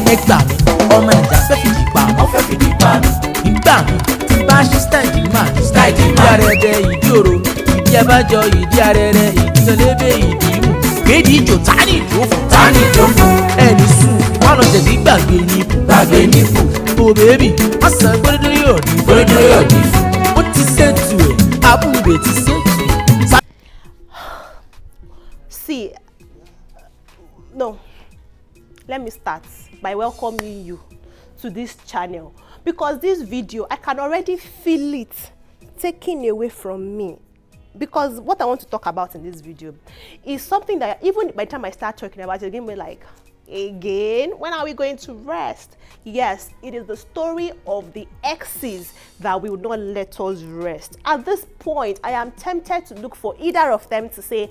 ẹgbà mi ọmọ ìjà fẹ́ fìdí pa wọ́n fẹ́ fìdí pa mi nígbà mi tí bá ṣí stáìdì máa ní stáìdì máa ìdí arẹrẹ ìdí òro ìdí abájọ ìdí arẹrẹ ìdí tẹlẹbẹ ìdí mú kéèdì ìjò tání ìjó fún ẹni sùn wọn lọ tẹ̀lé gbàgbé nípò tó bèbí wọ́n sọ gbódódórí òní ó ti ṣètò ẹ̀ abúlé ti ṣètò. See, no, let me start by welcoming you to this channel, because this video, I can already feel it taking away from me, because what I want to talk about in this video is something that even by the time I start talking about it, again, we're like, again, when are we going to rest? Yes, it is the story of the exes that will not let us rest. At this point, I am tempted to look for either of them to say,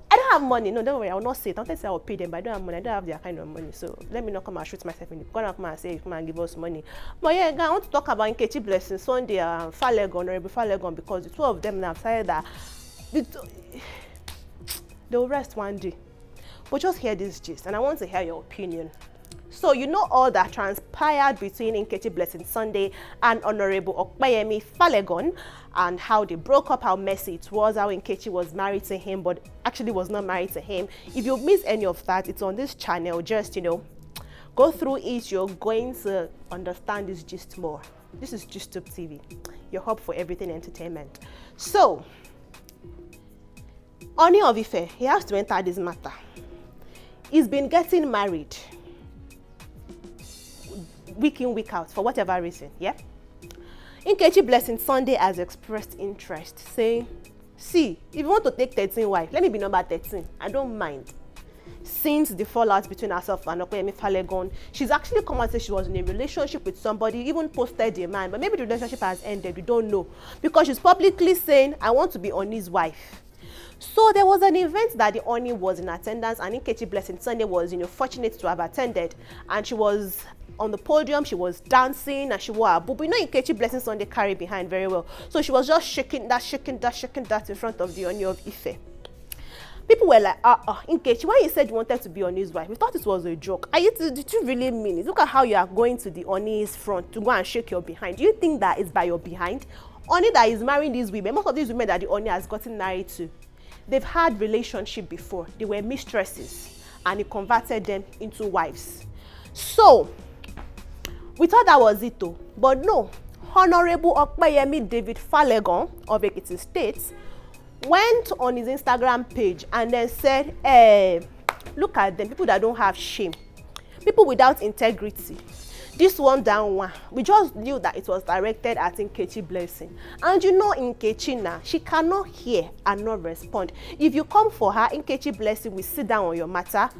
I don't have money. No, don't worry, I will not say it. I don't say I will pay them, but I don't have money. I don't have their kind of money. So let me not come and shoot myself in the corner. Come and say, come and give us money. But yeah, I want to talk about Nkechi Blessing Sunday and Honorable Falegon, because the two of them now have decided that they will rest one day. But just hear this gist, and I want to hear your opinion. So you know all that transpired between Nkechi Blessing Sunday and Honorable Okpeyemi Falegon, and how they broke up, how messy it was, how Nkechi was married to him but actually was not married to him. If you miss any of that, it's on this channel. Just, go through it. You're going to understand this gist more. This is GISTUBE TV, your hub for everything entertainment. So, Ooni of Ife, he has to enter this matter. He's been getting married week in, week out, for whatever reason, yeah? Nkechi Blessing Sunday has expressed interest, saying, see, if you want to take 13 wife, let me be number 13. I don't mind. Since the fallout between herself and Okpeyemi Falegon, she's actually come and said she was in a relationship with somebody, even posted a man, but maybe the relationship has ended, we don't know. Because she's publicly saying, I want to be Ooni's wife. So there was an event that the Ooni was in attendance, and Nkechi Blessing Sunday was, fortunate to have attended, and she was on the podium, she was dancing, and she wore a boob. Nkechi Blessing Sunday carry behind very well, so she was just shaking that in front of the Ooni of Ife. People were like, Nkechi, when you said you wanted to be Ooni's wife, we thought it was a joke. Did you really mean it? Look at how you are going to the Ooni's front to go and shake your behind. Do you think that is by your behind? Ooni that is marrying these women, most of these women that the Ooni has gotten married to, they've had relationship before. They were mistresses, and he converted them into wives. So we thought that was it though, but no. Honorable Okpeyemi David Falegon of Ekiti State went on his Instagram page and then said, look at them, people that don't have shame, people without integrity. This one down one, we just knew that it was directed at Nkechi Blessing. And Nkechi now, she cannot hear and not respond. If you come for her, Nkechi Blessing will sit down on your matter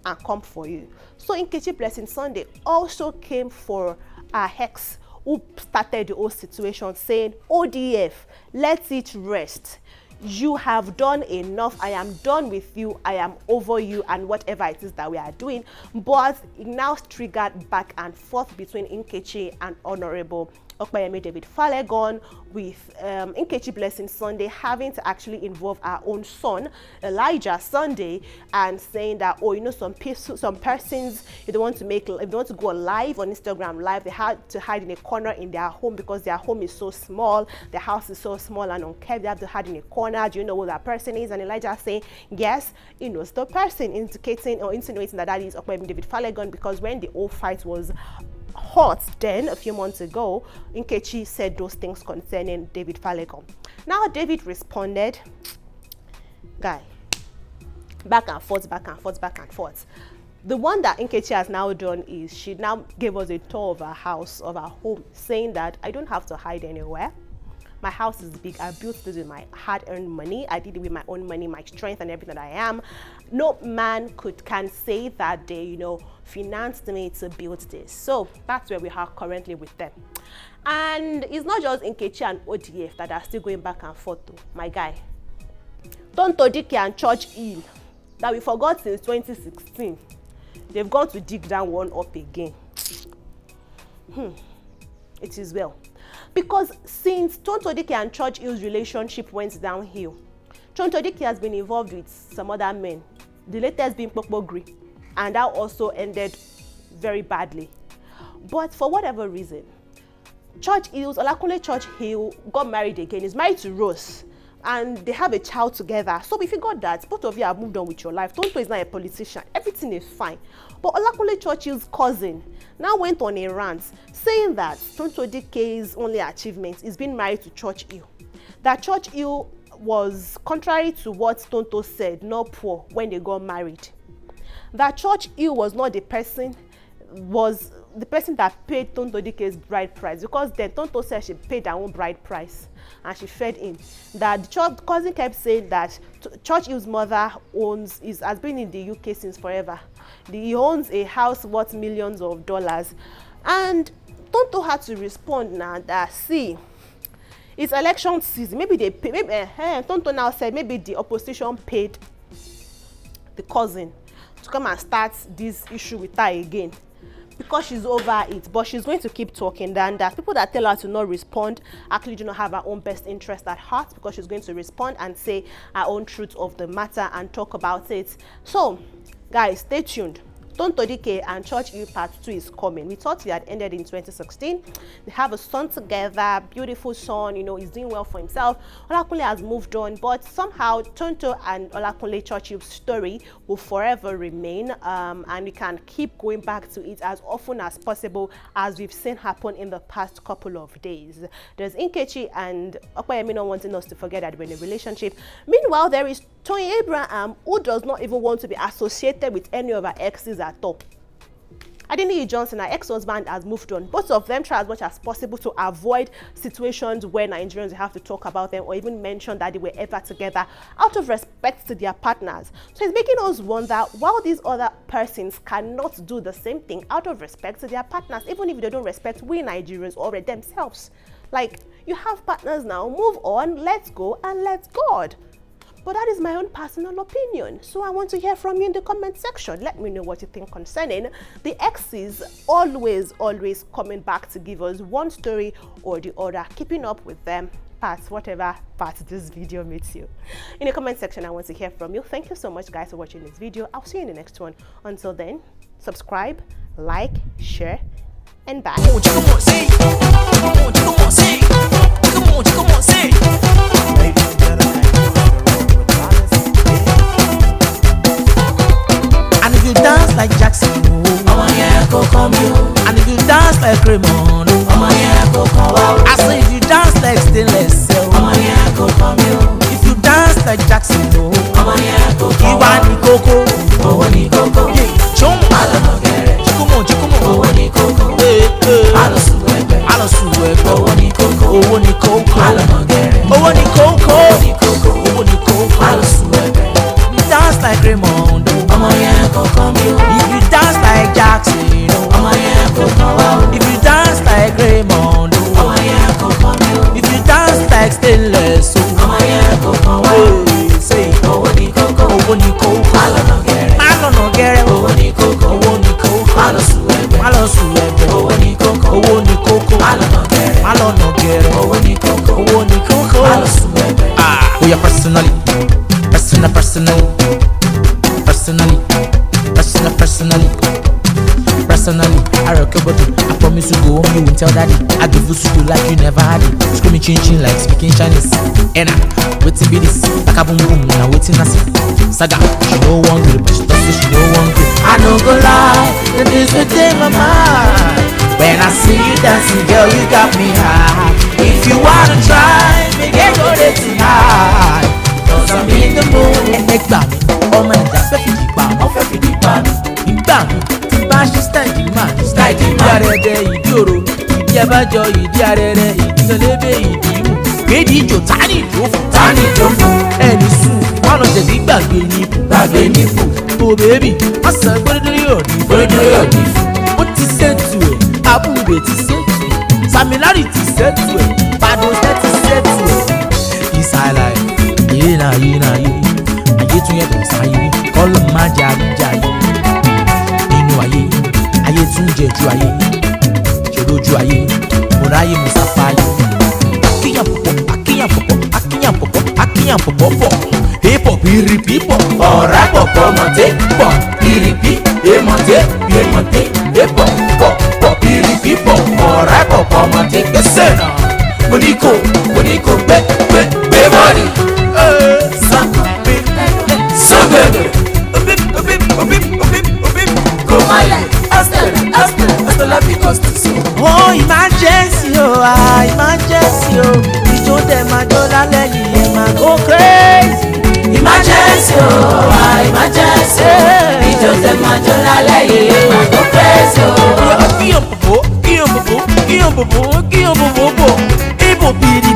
and come for you. So Nkechi Blessing Sunday also came for our ex who started the whole situation, saying, ODF, let it rest. You have done enough. I am done with you. I am over you and whatever it is that we are doing. But it now triggered back and forth between Nkechi and Honorable Okpeyemi David Falegon, with Nkechi Blessing Sunday having to actually involve our own son, Elijah Sunday, and saying that, some persons, if they want to go live on Instagram live, they had to hide in a corner in their home because their home is so small, their house is so small and unkept, they have to hide in a corner. Do you know who that person is? And Elijah saying, yes, he knows the person, indicating or insinuating that is Okpeyemi David Falegon, because when the whole fight was hot then a few months ago, Nkechi said those things concerning David Falegon. Now David responded, guy, back and forth. The one that Nkechi has now done is she now gave us a tour of her house, of her home, saying that I don't have to hide anywhere. My house is big. I built this with my hard-earned money. I did it with my own money, my strength, and everything that I am. No man can say that they, financed me to build this. So that's where we are currently with them. And it's not just Nkechi and ODF that are still going back and forth though, my guy. Tonto Dike and Church Hill that we forgot since 2016. They've gone to dig down one up again. It is well. Because since Tonto Dike and Church Hill's relationship went downhill, Tonto Dike has been involved with some other men, the latest being Pokpogri, and that also ended very badly. But for whatever reason, Church Hills, Olakunle Church Hill got married again. He's married to Rose, and they have a child together. So if you got that, both of you have moved on with your life. Tonto is not a politician. Everything is fine. But Olakunle Church Hill's cousin now went on a rant saying that Tonto Dike's only achievement is being married to Church Hill. That Church Hill was, contrary to what Tonto said, not poor when they got married. That Church Hill was not the person, was the person that paid Tonto Dike's bride price, because then Tonto said she paid her own bride price and she fed in. That the church cousin kept saying that Church Hill's mother has been in the UK since forever. He owns a house worth millions of dollars. And Tonto had to respond now that, see, it's election season. Maybe they pay, Tonto now said maybe the opposition paid the cousin to come and start this issue with her again, because she's over it. But she's going to keep talking. Then there's people that tell her to not respond actually do not have her own best interest at heart, because she's going to respond and say her own truth of the matter and talk about it. So guys, stay tuned. Tonto Dike and Church Hill Part 2 is coming. We thought he had ended in 2016. They have a son together, beautiful son, you know, he's doing well for himself. Olakunle has moved on, but somehow Tonto and Olakunle Church Hill's story will forever remain, and we can keep going back to it as often as possible, as we've seen happen in the past couple of days. There's Nkechi and Okoyemi not wanting us to forget that we're in a relationship. Meanwhile, there is Tony Abraham, who does not even want to be associated with any of her exes at all. Adeniyi Johnson, her ex-husband, has moved on. Both of them try as much as possible to avoid situations where Nigerians have to talk about them or even mention that they were ever together, out of respect to their partners. So it's making us wonder why these other persons cannot do the same thing out of respect to their partners, even if they don't respect we Nigerians or themselves. Like, you have partners now, move on, let's go and let's God. But that is my own personal opinion. So I want to hear from you in the comment section. Let me know what you think concerning the exes always coming back to give us one story or the other, keeping up with them past whatever part this video meets you. In the comment section, I want to hear from you. Thank you so much, guys, for watching this video. I'll see you in the next one. Until then, subscribe, like, share, and bye. Come on, say. Come on, say. Come on, say. And if you dance like Jackson, oh yeah, go come you. And if you dance like Raymond, oh yeah, go come Wawu. I say if you dance like Stainless, oh yeah, go come you. If you dance like Jackson, oh yeah, go come Wawu. Ooni Koko, chum, chikumo, Ooni Koko, alo suwebe, Ooni Koko, Ooni Koko, alo suwebe. Dance like Raymond, yeah, go come you. If you dance like Jackson, yeah, go come Wawu. If you dance like Raymond, yeah, go come you. If you dance like Stainless, yeah, go come Wawu. Say, Ooni Koko, alo no gere, Ooni Koko, alo suwebe, Ooni Koko, alo no gere, Ooni Koko, alo suwebe. Ah, we are personally, personally, I rock your body. I promise you go home, you won't tell daddy. I give you you like you never had it. Screaming chin like speaking Chinese. Ena, waiting be this. Like a boom boom, now waiting I see. Saga, she no one good, but she does say she no one good. I no go lie, that is what in my mind. When I see you dancing, girl, you got me high. If you wanna try, make it go there tonight. Cause I'm in the mood. And next time, oh man, that's a fifty pound. Oh, 50 pound. In bang, bashi style man. Ìdí arẹrẹ ìdí òro, ìdí abájọ ìdí arẹrẹ ìdí ọlẹ́bẹ̀ ìdí imú. Kéde ìjò tani ìjó fún. Ẹni sùn, wọn lọ jẹ̀dí gbàgbé nípò. Oh baby, wọ́n sọ gbódúdúrí òdì fún. Ó ti ṣètù ẹ̀, abúlé ti ṣètù ẹ̀, Samilari ti ṣètù ẹ̀, Badosẹ́ ti ṣètù ẹ̀. Ìsàlà ẹ̀, ayé ayé tún yẹ kò sáyé, kọ́lọ̀ má jẹ́ àríjàyé. Nínú ayé tún jẹ ju ayé, ṣe lójú ayé, mo ráyè mo sáfáyé. Akíyàn pọ̀pọ̀, hip hop Piripi pọ̀, ọ̀rá pọ̀ pọ̀ mọ̀tẹ́ pọ̀. Piripi èmọ̀tẹ́ èmọ̀tẹ́ èpọ̀ pọ̀ pọ̀. Piripi pọ̀, ọ̀rá pọ̀ pọ̀ mọ̀tẹ́ gbèsè náà. Mo ní kò gbé bọ́ọ̀lì. Sọ́gbẹ̀gbẹ̀ kò má yẹ hasta la picosta so. Oh, emergency, emergency, ìjó tẹ̀ máa jó lálẹ́ yìí ẹ̀ máa go crazy. Emergency, emergency, ìjó tẹ̀ máa jó lálẹ́ yìí ẹ̀ máa go crazy. Kíyàn bòbò, ibo bìrì.